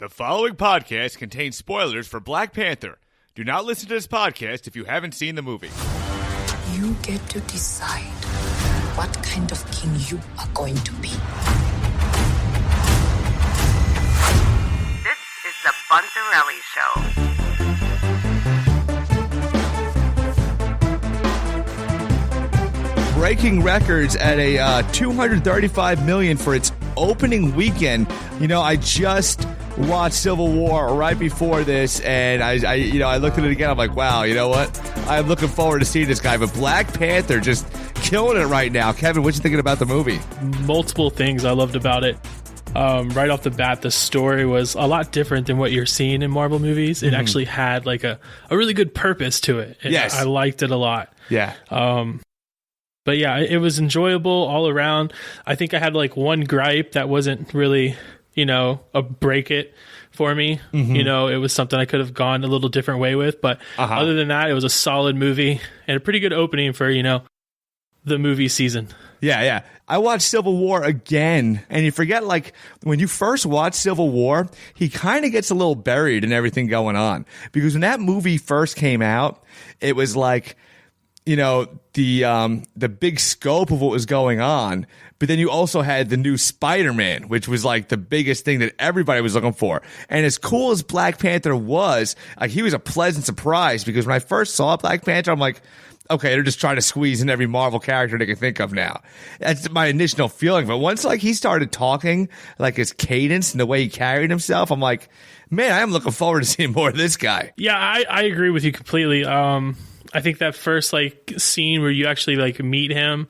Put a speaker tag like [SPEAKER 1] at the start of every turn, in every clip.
[SPEAKER 1] The following podcast contains spoilers for Black Panther. Do not listen to this podcast if you haven't seen the movie.
[SPEAKER 2] You get to decide what kind of king you are going to be.
[SPEAKER 3] This is the Bunzerelly Show.
[SPEAKER 1] Breaking records at a $235 million for its opening weekend. You know, I just watched Civil War right before this, and I looked at it again. I'm like, wow, you know what? I'm looking forward to seeing this guy. But Black Panther just killing it right now. Kevin, what you thinking about the movie?
[SPEAKER 4] Multiple things I loved about it. Right off the bat, the story was a lot different than what you're seeing in Marvel movies. It actually had like a really good purpose to it.
[SPEAKER 1] Yes.
[SPEAKER 4] I liked it a lot.
[SPEAKER 1] Yeah.
[SPEAKER 4] But yeah, it was enjoyable all around. I think I had like one gripe that wasn't really, a break it for me. It was something I could have gone a little different way with. But other than that, it was a solid movie and a pretty good opening for, the movie season.
[SPEAKER 1] Yeah. I watched Civil War again, and you forget, like, when you first watch Civil War, he kind of gets a little buried in everything going on. Because when that movie first came out, it was like, the big scope of what was going on. But then you also had the new Spider-Man, which was like the biggest thing that everybody was looking for. And as cool as Black Panther was, like, he was a pleasant surprise, because when I first saw Black Panther, I'm like, okay, they're just trying to squeeze in every Marvel character they can think of now. That's my initial feeling. But once, like, he started talking, like, his cadence and the way he carried himself, I'm like, man, I am looking forward to seeing more of this guy.
[SPEAKER 4] Yeah, I agree with you completely. I think that first, like, scene where you actually, like, meet him,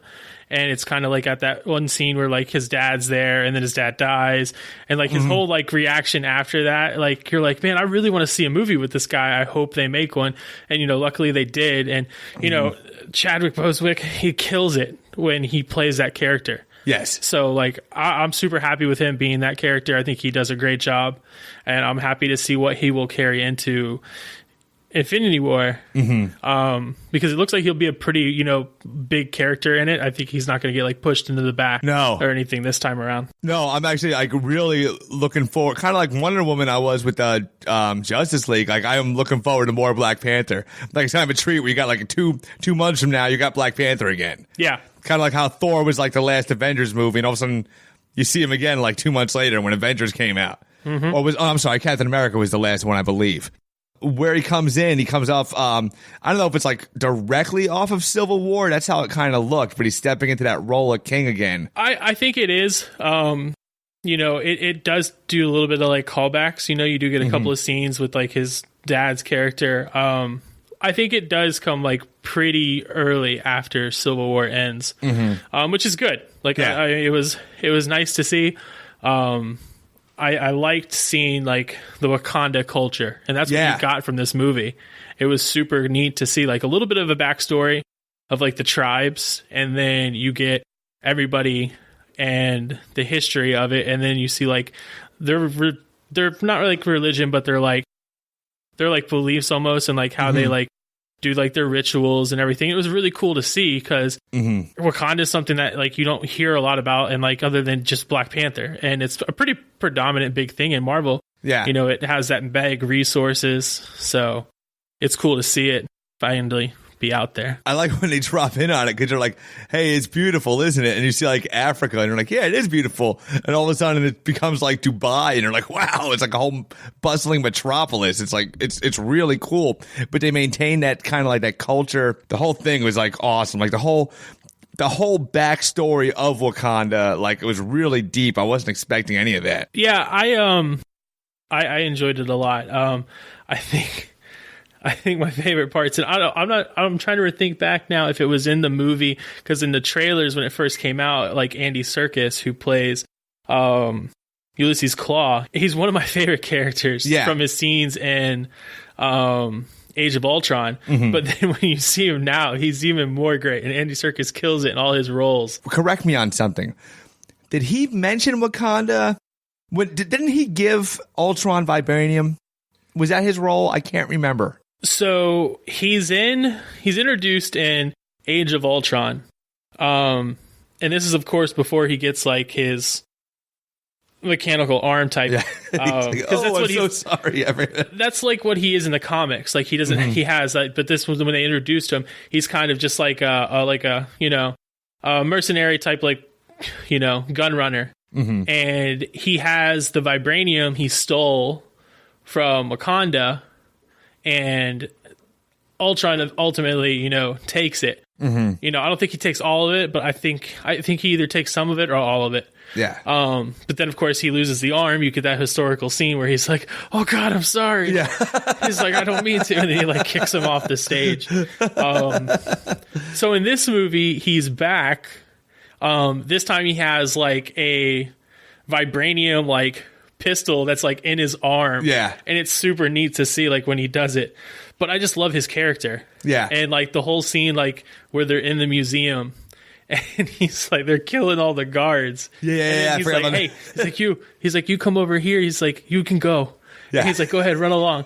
[SPEAKER 4] and it's kind of like at that one scene where, like, his dad's there and then his dad dies, and, like, his whole, like, reaction after that, like, you're like, man, I really want to see a movie with this guy. I hope they make one. And, luckily they did. And, Chadwick Boseman, he kills it when he plays that character.
[SPEAKER 1] Yes.
[SPEAKER 4] So, like, I'm super happy with him being that character. I think he does a great job, and I'm happy to see what he will carry into Infinity War, because it looks like he'll be a pretty, big character in it. I think he's not going to get, like, pushed into the back or anything this time around.
[SPEAKER 1] No, I'm actually, like, really looking forward, kind of like Wonder Woman I was with the Justice League. Like, I am looking forward to more Black Panther. Like, it's kind of a treat where you got, like, two months from now, you got Black Panther again.
[SPEAKER 4] Yeah.
[SPEAKER 1] Kind of like how Thor was, like, the last Avengers movie, and all of a sudden you see him again, like, 2 months later when Avengers came out. I'm sorry, Captain America was the last one, I believe. Where he comes off, I don't know if it's like directly off of Civil War. That's how it kind of looked, but he's stepping into that role of king again.
[SPEAKER 4] I think it is. It does do a little bit of, like, callbacks. You do get a couple of scenes with, like, his dad's character. I think it does come, like, pretty early after Civil War ends, which is good. Like, yeah. It was nice to see. I liked seeing, like, the Wakanda culture, and that's what you got from this movie. It was super neat to see, like, a little bit of a backstory of, like, the tribes, and then you get everybody and the history of it, and then you see, like, they're not like religion, but they're like beliefs almost, and, like, how they, like, do, like, their rituals and everything. It was really cool to see, because Wakanda is something that, like, you don't hear a lot about, and, like, other than just Black Panther, and it's a pretty predominant big thing in Marvel. Yeah, it has that big resources, so it's cool to see it finally be out there.
[SPEAKER 1] I like when they drop in on it, because they're like, hey, it's beautiful, isn't it? And you see, like, Africa, and you're like, yeah, it is beautiful. And all of a sudden it becomes like Dubai, and you're like, wow, it's like a whole bustling metropolis. It's like, it's really cool. But they maintain that kind of, like, that culture. The whole thing was, like, awesome. Like, the whole backstory of Wakanda, like, it was really deep. I wasn't expecting any of that.
[SPEAKER 4] Yeah, I enjoyed it a lot. I think my favorite parts, and I'm trying to think back now if it was in the movie, because in the trailers when it first came out, like, Andy Serkis, who plays Ulysses Claw, he's one of my favorite characters from his scenes in Age of Ultron. But then when you see him now, he's even more great, and Andy Serkis kills it in all his roles.
[SPEAKER 1] Correct me on something. Did he mention Wakanda? Didn't he give Ultron vibranium? Was that his role? I can't remember.
[SPEAKER 4] So he's introduced in Age of Ultron. And this is, of course, before he gets, like, his mechanical arm type.
[SPEAKER 1] Yeah. Like, so sorry.
[SPEAKER 4] That's like what he is in the comics. Like he doesn't, he has that, but this was when they introduced him. He's kind of just like a mercenary type, like, gun runner. And he has the vibranium he stole from Wakanda, and Ultron ultimately, takes it. I don't think he takes all of it, but I think he either takes some of it or all of it.
[SPEAKER 1] Yeah.
[SPEAKER 4] But then of course he loses the arm. You get that historical scene where he's like, "Oh God, I'm sorry."
[SPEAKER 1] Yeah.
[SPEAKER 4] He's like, "I don't mean to," and then he like kicks him off the stage. So in this movie, he's back. This time he has like a vibranium like pistol that's like in his arm.
[SPEAKER 1] Yeah.
[SPEAKER 4] And it's super neat to see like when he does it. But I just love his character. Yeah. And like the whole scene like where they're in the museum and he's like, they're killing all the guards.
[SPEAKER 1] Yeah.
[SPEAKER 4] He's like, "Hey," he's like, "You come over here." He's like, "You can go." Yeah. And he's like, "Go ahead, run along."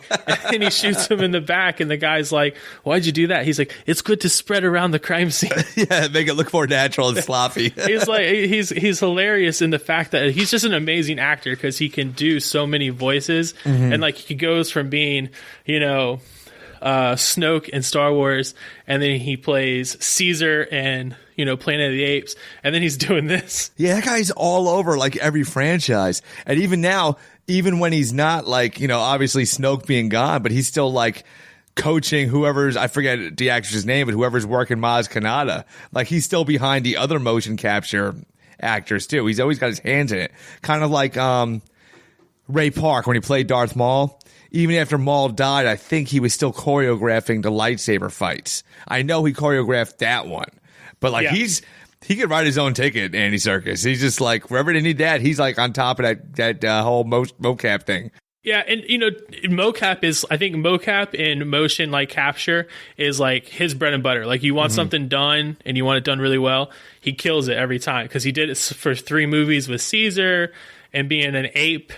[SPEAKER 4] And he shoots him in the back, and the guy's like, "Why'd you do that?" He's like, "It's good to spread around the crime scene."
[SPEAKER 1] Yeah, make it look more natural and sloppy.
[SPEAKER 4] He's like, he's hilarious in the fact that he's just an amazing actor because he can do so many voices, and like he goes from being, Snoke in Star Wars, and then he plays Caesar and Planet of the Apes, and then he's doing this.
[SPEAKER 1] Yeah, that guy's all over like every franchise, and even now, even when he's not like obviously Snoke being gone, but he's still like coaching whoever's, I forget the actress's name, but whoever's working Maz Kanata, like he's still behind the other motion capture actors too. He's always got his hands in it, kind of like Ray Park when he played Darth Maul. Even after Maul died, I think he was still choreographing the lightsaber fights. I know he choreographed that one, but like he could write his own ticket, Andy Serkis. He's just like, wherever they need that, he's like on top of that whole mocap thing.
[SPEAKER 4] Yeah, and I think mocap in motion like capture is like his bread and butter. Like you want something done and you want it done really well, he kills it every time because he did it for 3 movies with Caesar and being an ape.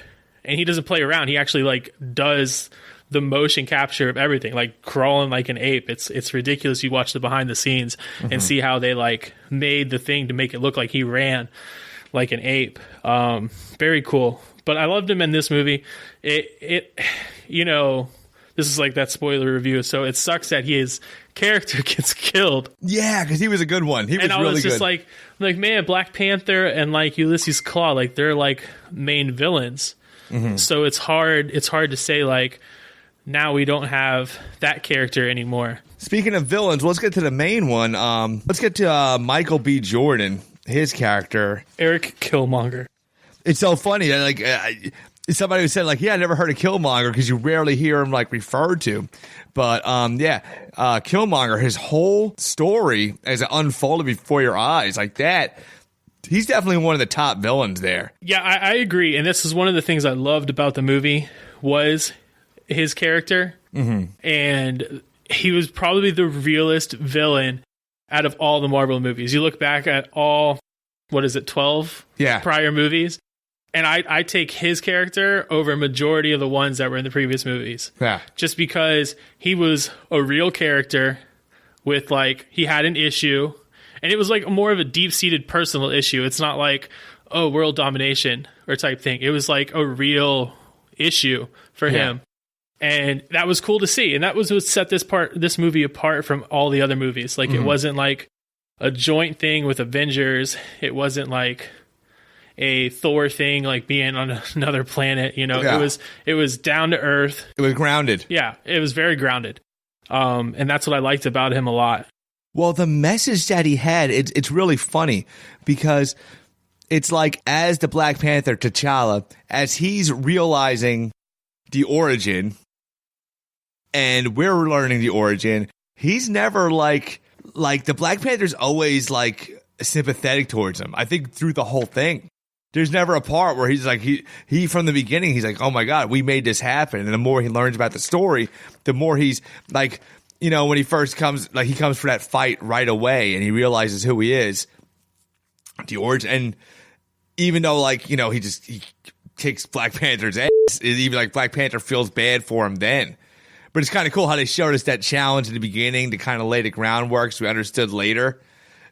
[SPEAKER 4] And he doesn't play around. He actually like does the motion capture of everything, like crawling like an ape. It's ridiculous. You watch the behind the scenes and see how they like made the thing to make it look like he ran like an ape. Very cool. But I loved him in this movie. This is like that spoiler review, so it sucks that his character gets killed.
[SPEAKER 1] Yeah, because he was a good one. He was really good. And I was just
[SPEAKER 4] like man, Black Panther and like Ulysses Claw, like they're like main villains. So it's hard to say like now we don't have that character anymore.
[SPEAKER 1] Speaking of villains, let's get to the main one. Let's get to Michael B. Jordan, his character,
[SPEAKER 4] Eric Killmonger.
[SPEAKER 1] It's so funny that like somebody who said like, yeah, I never heard of Killmonger because you rarely hear him like referred to. But Killmonger, his whole story as it unfolded before your eyes like that. He's definitely one of the top villains there.
[SPEAKER 4] Yeah, I agree. And this is one of the things I loved about the movie was his character. And he was probably the realest villain out of all the Marvel movies. You look back at all, 12 prior movies, and I take his character over a majority of the ones that were in the previous movies. Yeah. Just because he was a real character with like, he had an issue. And it was like more of a deep-seated personal issue. It's not like, oh, world domination or type thing. It was like a real issue for him. And that was cool to see. And that was what set this movie apart from all the other movies. Like it wasn't like a joint thing with Avengers. It wasn't like a Thor thing, like being on another planet. It was down to earth.
[SPEAKER 1] It was grounded.
[SPEAKER 4] Yeah, it was very grounded. And that's what I liked about him a lot.
[SPEAKER 1] Well, the message that he had, it's really funny because it's like as the Black Panther T'Challa, as he's realizing the origin and we're learning the origin, he's never like the Black Panther's always like sympathetic towards him. I think through the whole thing. There's never a part where he's like, he from the beginning, he's like, oh my God, we made this happen. And the more he learns about the story, the more he's like, when he first comes, like he comes for that fight right away and he realizes who he is, the origin. And even though like, he kicks Black Panther's ass, even like Black Panther feels bad for him then. But it's kind of cool how they showed us that challenge in the beginning to kind of lay the groundwork so we understood later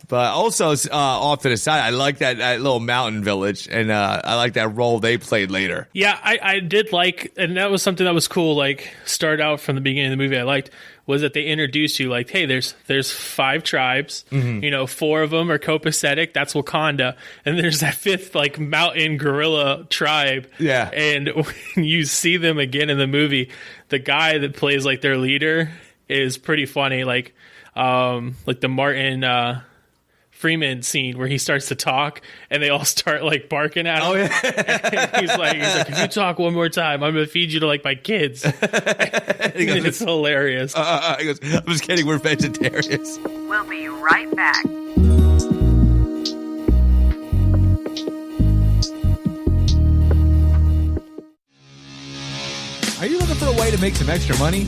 [SPEAKER 1] But also, off to the side, I like that little mountain village, and I like that role they played later.
[SPEAKER 4] Yeah, I did like, and that was something that was cool. Like, start out from the beginning of the movie, I liked was that they introduced you like, hey, there's 5 tribes. You know, 4 of them are copacetic. That's Wakanda, and there's that 5th like mountain gorilla tribe.
[SPEAKER 1] Yeah,
[SPEAKER 4] and when you see them again in the movie, the guy that plays like their leader is pretty funny. Like the Martin Freeman scene where he starts to talk and they all start like barking at him.
[SPEAKER 1] Oh, yeah.
[SPEAKER 4] he's like, if you talk one more time, I'm gonna feed you to like my kids. And it's hilarious.
[SPEAKER 1] He goes, I'm just kidding, we're vegetarians.
[SPEAKER 3] We'll be right back.
[SPEAKER 1] Are you looking for a way to make some extra money?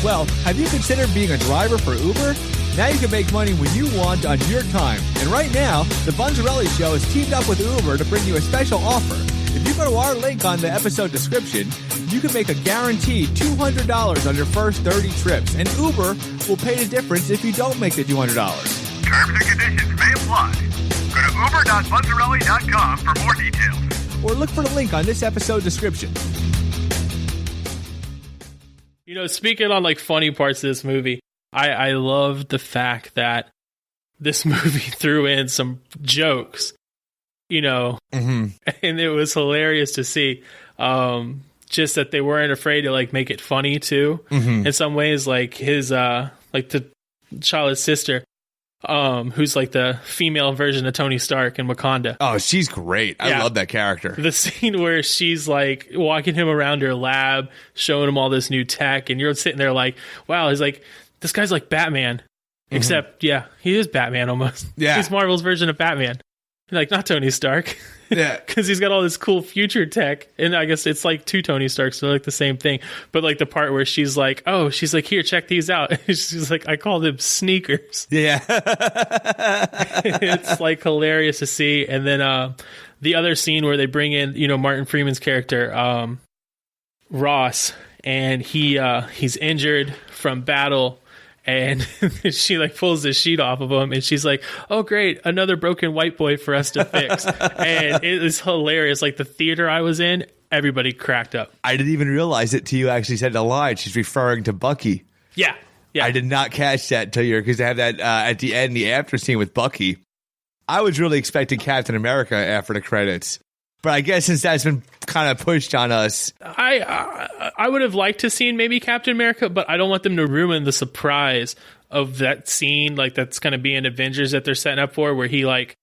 [SPEAKER 1] Well, have you considered being a driver for Uber? Now you can make money when you want on your time. And right now, the Bunzerelly Show has teamed up with Uber to bring you a special offer. If you go to our link on the episode description, you can make a guaranteed $200 on your first 30 trips. And Uber will pay the difference if you don't make the $200.
[SPEAKER 5] Terms and conditions may apply. Go to uber.bunzerelly.com for more details.
[SPEAKER 1] Or look for the link on this episode description.
[SPEAKER 4] You know, speaking on like funny parts of this movie, I love the fact that this movie threw in some jokes, you know, and it was hilarious to see. Just that they weren't afraid to like make it funny too. In some ways, like his like the T'Challa's sister, who's like the female version of Tony Stark in Wakanda.
[SPEAKER 1] Oh, she's great. I love that character.
[SPEAKER 4] The scene where she's like walking him around her lab, showing him all this new tech, and you're sitting there like, wow, he's like, this guy's like Batman. Except, yeah, he is Batman almost.
[SPEAKER 1] Yeah.
[SPEAKER 4] He's Marvel's version of Batman. Like, not Tony Stark.
[SPEAKER 1] Yeah.
[SPEAKER 4] Because he's got all this cool future tech. And I guess it's like 2 Tony Starks, so they're like the same thing. But like the part where she's like, here, check these out. She's like, I call them sneakers.
[SPEAKER 1] Yeah.
[SPEAKER 4] It's like hilarious to see. And then the other scene where they bring in, you know, Martin Freeman's character, Ross, and he's injured from battle. And she like pulls the sheet off of him and she's like, oh, great, another broken white boy for us to fix. And it is hilarious. Like the theater I was in, everybody cracked up.
[SPEAKER 1] I didn't even realize it till you actually said the line. She's referring to Bucky.
[SPEAKER 4] Yeah.
[SPEAKER 1] I did not catch that till you're, because they have that at the end, the after scene with Bucky. I was really expecting Captain America after the credits. But I guess since that's been kind of pushed on us,
[SPEAKER 4] I would have liked to seen maybe Captain America, but I don't want them to ruin the surprise of that scene. Like that's going to be in Avengers that they're setting up for, where he like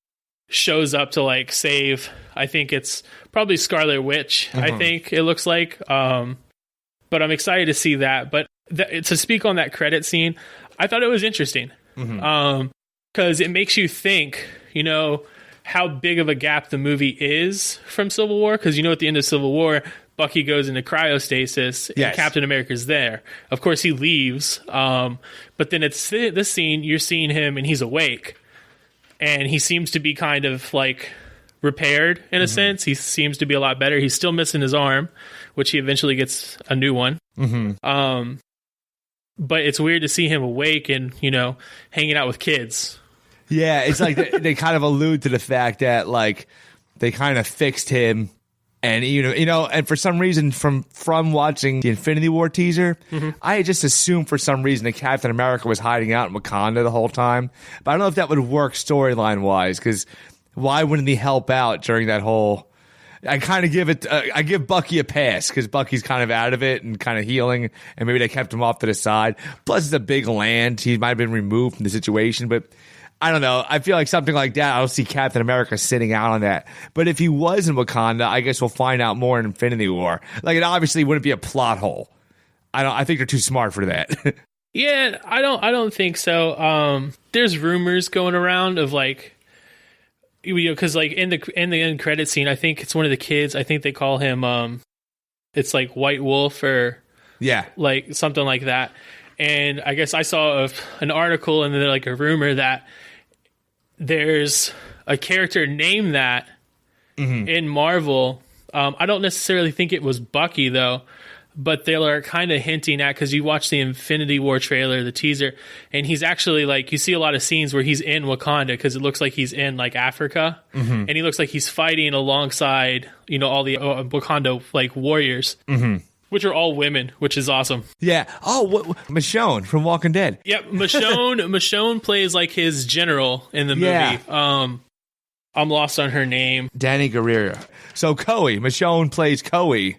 [SPEAKER 4] shows up to like save. I think it's probably Scarlet Witch. I think it looks like. But I'm excited to see that. But to speak on that credit scene, I thought it was interesting because it makes you think. You know, how big of a gap the movie is from Civil War, because you know at the end of Civil War, Bucky goes into cryostasis and Captain America's there. Of course, he leaves, but then it's this scene, you're seeing him and he's awake, and he seems to be kind of like repaired in a sense. He seems to be a lot better. He's still missing his arm, which he eventually gets a new one. But it's weird to see him awake and, you know, hanging out with kids.
[SPEAKER 1] yeah, it's like they kind of allude to the fact that like they kind of fixed him, and you know, and for some reason from watching the Infinity War teaser, I had just assumed for some reason that Captain America was hiding out in Wakanda the whole time. But I don't know if that would work storyline wise, because why wouldn't he help out during that whole? I kind of give Bucky a pass because Bucky's kind of out of it and kind of healing, and maybe they kept him off to the side. Plus, it's a big land; he might have been removed from the situation, but. I don't know. I feel like something like that, I don't see Captain America sitting out on that. But if he was in Wakanda, I guess we'll find out more in Infinity War. Like, it obviously wouldn't be a plot hole. I think they're too smart for that.
[SPEAKER 4] Yeah, I don't think so. There's rumors going around of like, you know, because like in the end credit scene, I think it's one of the kids. I think they call him, it's like White Wolf or like something like that. And I guess I saw an article and then like a rumor that there's a character named that in Marvel. I don't necessarily think it was Bucky though. but they're kind of hinting at, because you watch the Infinity War trailer, the teaser, and he's actually like, you see a lot of scenes where he's in Wakanda, because it looks like he's in like Africa, and he looks like he's fighting alongside, you know, all the Wakanda like warriors, which are all women, which is awesome.
[SPEAKER 1] Yeah. Oh, Michonne from Walking Dead.
[SPEAKER 4] Yep, Michonne plays like his general in the movie.
[SPEAKER 1] Yeah.
[SPEAKER 4] I'm lost on her name.
[SPEAKER 1] Danny Guerrero. So Michonne plays Koe.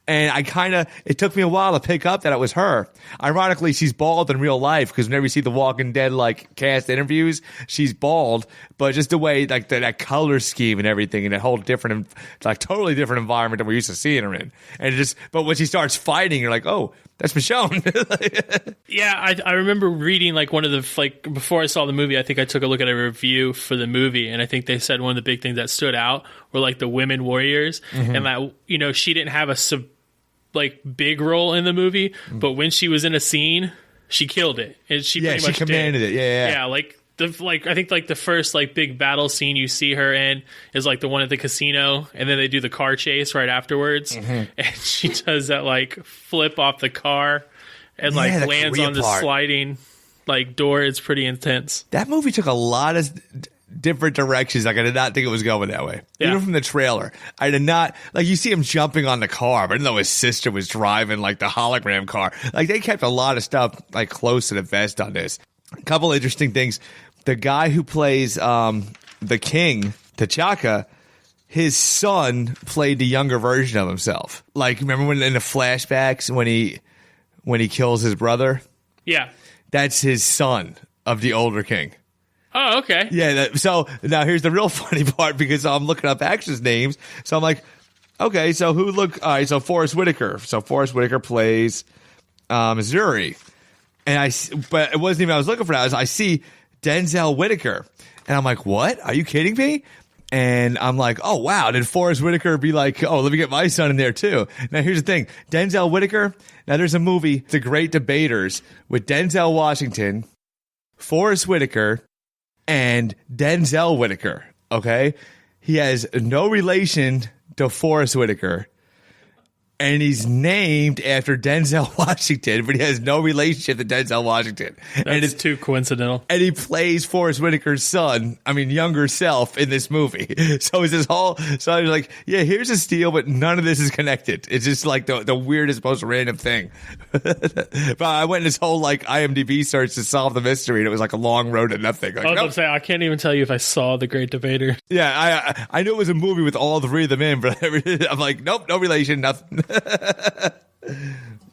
[SPEAKER 1] And it took me a while to pick up that it was her. Ironically, she's bald in real life, because whenever you see the Walking Dead like cast interviews, she's bald, but just the way like that color scheme and everything, and that whole different, like totally different environment than we're used to seeing her in. And but when she starts fighting, you're like, oh, that's Michonne.
[SPEAKER 4] Yeah, I remember reading like one of the, like before I saw the movie, I think I took a look at a review for the movie, and I think they said one of the big things that stood out were like the women warriors, and that, you know, she didn't have a big role in the movie, but when she was in a scene, she killed it, and she pretty much
[SPEAKER 1] commanded it. Yeah.
[SPEAKER 4] Like I think like the first like big battle scene you see her in is like the one at the casino, and then they do the car chase right afterwards, and she does that like flip off the car and like lands on the sliding like door. It's pretty intense.
[SPEAKER 1] That movie took a lot of different directions. Like, I did not think it was going that way.
[SPEAKER 4] Yeah.
[SPEAKER 1] Even from the trailer, I did not, like, you see him jumping on the car, but I didn't know his sister was driving like the hologram car. Like, they kept a lot of stuff like close to the vest on this. A couple interesting things. The guy who plays the king, T'Chaka, his son played the younger version of himself. Like, remember when in the flashbacks when he kills his brother?
[SPEAKER 4] Yeah.
[SPEAKER 1] That's his son of the older king.
[SPEAKER 4] Oh, okay.
[SPEAKER 1] Yeah. So now here's the real funny part, because I'm looking up actors' names. So I'm like, okay, so all right, so Forrest Whitaker. So Forrest Whitaker plays Zuri. But it wasn't even I was looking for that. I see Denzel Whitaker. And I'm like, what? Are you kidding me? And I'm like, oh, wow. Did Forrest Whitaker be like, oh, let me get my son in there too? Now, here's the thing. Denzel Whitaker, now there's a movie, The Great Debaters, with Denzel Washington, Forrest Whitaker, and Denzel Whitaker, okay? He has no relation to Forrest Whitaker, and he's named after Denzel Washington, but he has no relationship to Denzel Washington.
[SPEAKER 4] And it's too coincidental.
[SPEAKER 1] And he plays Forrest Whitaker's younger self in this movie. So it's this whole, so I was like, yeah, here's a steal, but none of this is connected. It's just like the weirdest, most random thing. But I went in this whole like IMDb search to solve the mystery, and it was like a long road to nothing. Like,
[SPEAKER 4] I was about to say, I can't even tell you if I saw The Great Debater.
[SPEAKER 1] Yeah, I knew it was a movie with all three of them in, but I'm like, nope, no relation, nothing.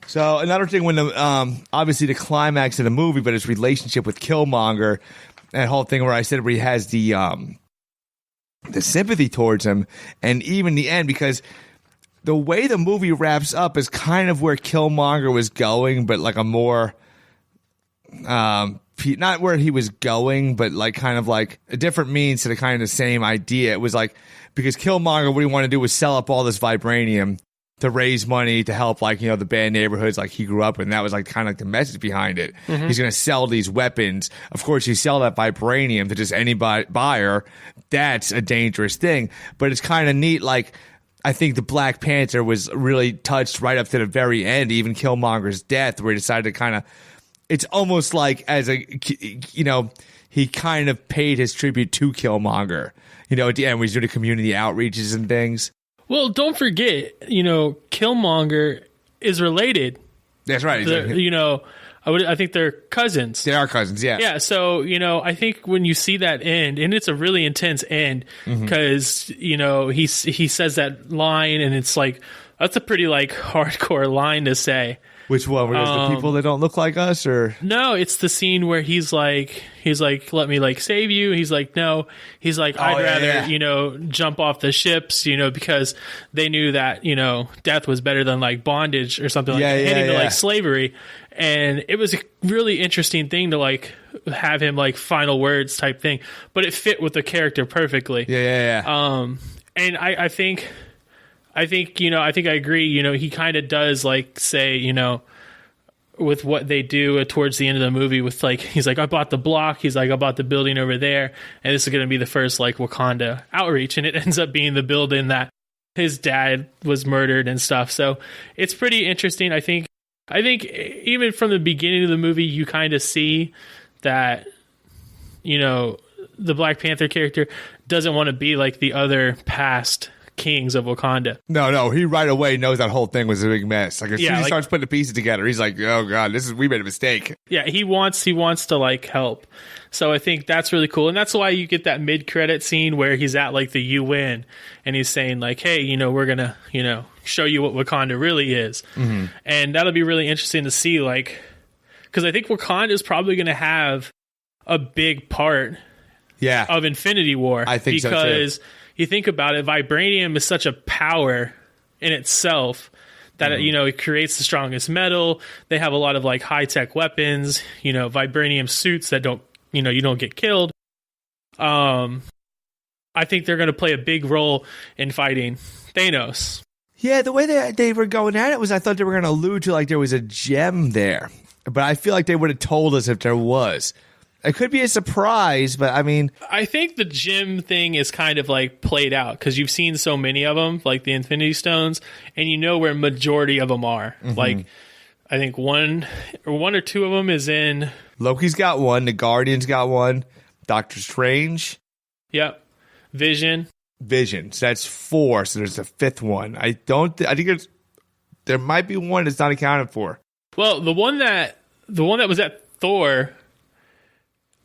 [SPEAKER 1] So another thing, when the obviously the climax of the movie, but his relationship with Killmonger, that whole thing where I said where he has the sympathy towards him, and even the end, because the way the movie wraps up is kind of where Killmonger was going, but like a more not where he was going, but like kind of like a different means to the kind of the same idea. It was like, because Killmonger, what he wanted to do was sell up all this vibranium to raise money to help, like, you know, the bad neighborhoods like he grew up in. That was like kind of like the message behind it. He's going to sell these weapons. Of course, you sell that vibranium to just any buyer. That's a dangerous thing. But it's kind of neat. Like, I think the Black Panther was really touched right up to the very end, even Killmonger's death, where he decided to kind of, it's almost like as a, you know, he kind of paid his tribute to Killmonger, you know, at the end, when he's doing the community outreaches and things.
[SPEAKER 4] Well, don't forget, you know, Killmonger is related.
[SPEAKER 1] That's right.
[SPEAKER 4] You know, I think they're cousins.
[SPEAKER 1] They are cousins, yeah.
[SPEAKER 4] Yeah, so, you know, I think when you see that end, and it's a really intense end, because, you know, he says that line, and it's like, that's a pretty, like, hardcore line to say.
[SPEAKER 1] Which one? Where there's the people that don't look like us, or?
[SPEAKER 4] No, it's the scene where he's like, let me like save you. He's like, no. He's like, I'd rather, you know, jump off the ships, you know, because they knew that, you know, death was better than like bondage or something like that, hitting to like slavery. And it was a really interesting thing to like have him like final words type thing, but it fit with the character perfectly. And I think, you know, I agree, you know, he kind of does like say, you know, with what they do towards the end of the movie with like, he's like, I bought the block. He's like, I bought the building over there. And this is going to be the first like Wakanda outreach. And it ends up being the building that his dad was murdered and stuff. So it's pretty interesting. I think even from the beginning of the movie, you kind of see that, you know, the Black Panther character doesn't want to be like the other past kings of Wakanda.
[SPEAKER 1] No, he right away knows that whole thing was a big mess. Like as soon as he
[SPEAKER 4] like,
[SPEAKER 1] starts putting the pieces together, he's like, "Oh God, we made a mistake."
[SPEAKER 4] Yeah, he wants to like help. So I think that's really cool, and that's why you get that mid-credit scene where he's at like the UN and he's saying like, "Hey, you know, we're gonna, you know, show you what Wakanda really is," and that'll be really interesting to see, like, because I think Wakanda is probably going to have a big part, of Infinity War.
[SPEAKER 1] I think so too.
[SPEAKER 4] Because you think about it, vibranium is such a power in itself that you know, it creates the strongest metal. They have a lot of like high-tech weapons, you know, vibranium suits that don't, you know, you don't get killed. I think they're going to play a big role in fighting Thanos.
[SPEAKER 1] Yeah, the way they were going at it was, I thought they were going to allude to like there was a gem there, but I feel like they would have told us if there was. It could be a surprise, but I mean,
[SPEAKER 4] I think the gem thing is kind of like played out because you've seen so many of them, like the Infinity Stones, and you know where majority of them are. Like, I think one or two of them is in.
[SPEAKER 1] Loki's got one. The Guardians got one. Doctor Strange.
[SPEAKER 4] Yep. Vision.
[SPEAKER 1] So that's 4. So there's a 5th one. I think there might be one that's not accounted for.
[SPEAKER 4] Well, the one that was at Thor,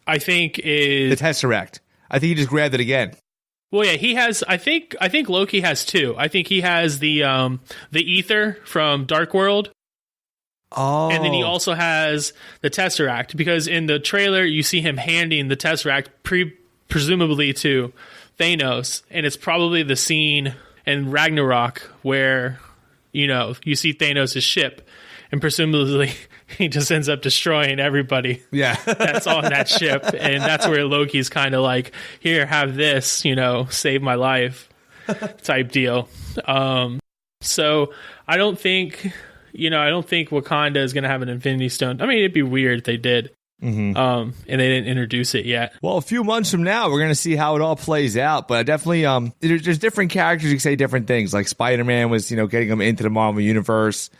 [SPEAKER 4] I think is
[SPEAKER 1] the Tesseract. I think he just grabbed it again.
[SPEAKER 4] Well, yeah, he has. I think Loki has 2. I think he has the ether from Dark World.
[SPEAKER 1] Oh,
[SPEAKER 4] and then he also has the Tesseract, because in the trailer you see him handing the Tesseract presumably to Thanos, and it's probably the scene in Ragnarok where, you know, you see Thanos' ship, and presumably he just ends up destroying everybody.
[SPEAKER 1] Yeah.
[SPEAKER 4] That's on that ship, and that's where Loki's kind of like, here, have this, you know, save my life type deal. So I don't think Wakanda is going to have an Infinity Stone. I mean, it'd be weird if they did. And they didn't introduce it yet.
[SPEAKER 1] Well, a few months from now, we're going to see how it all plays out. But definitely, there's different characters who say different things. Like Spider-Man was, you know, getting them into the Marvel Universe,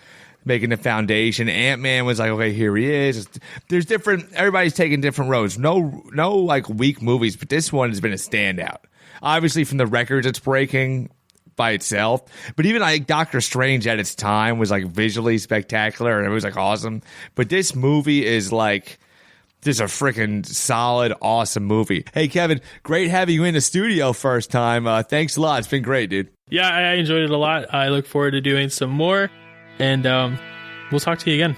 [SPEAKER 1] making the foundation. Ant-Man was like, okay, here he is. There's different. Everybody's taking different roads. No, like weak movies, but this one has been a standout. Obviously, from the records it's breaking by itself, but even like Doctor Strange at its time was like visually spectacular and it was like awesome. But this movie is like just a freaking solid, awesome movie. Hey, Kevin, great having you in the studio first time. Thanks a lot. It's been great, dude.
[SPEAKER 4] Yeah, I enjoyed it a lot. I look forward to doing some more, and we'll talk to you again.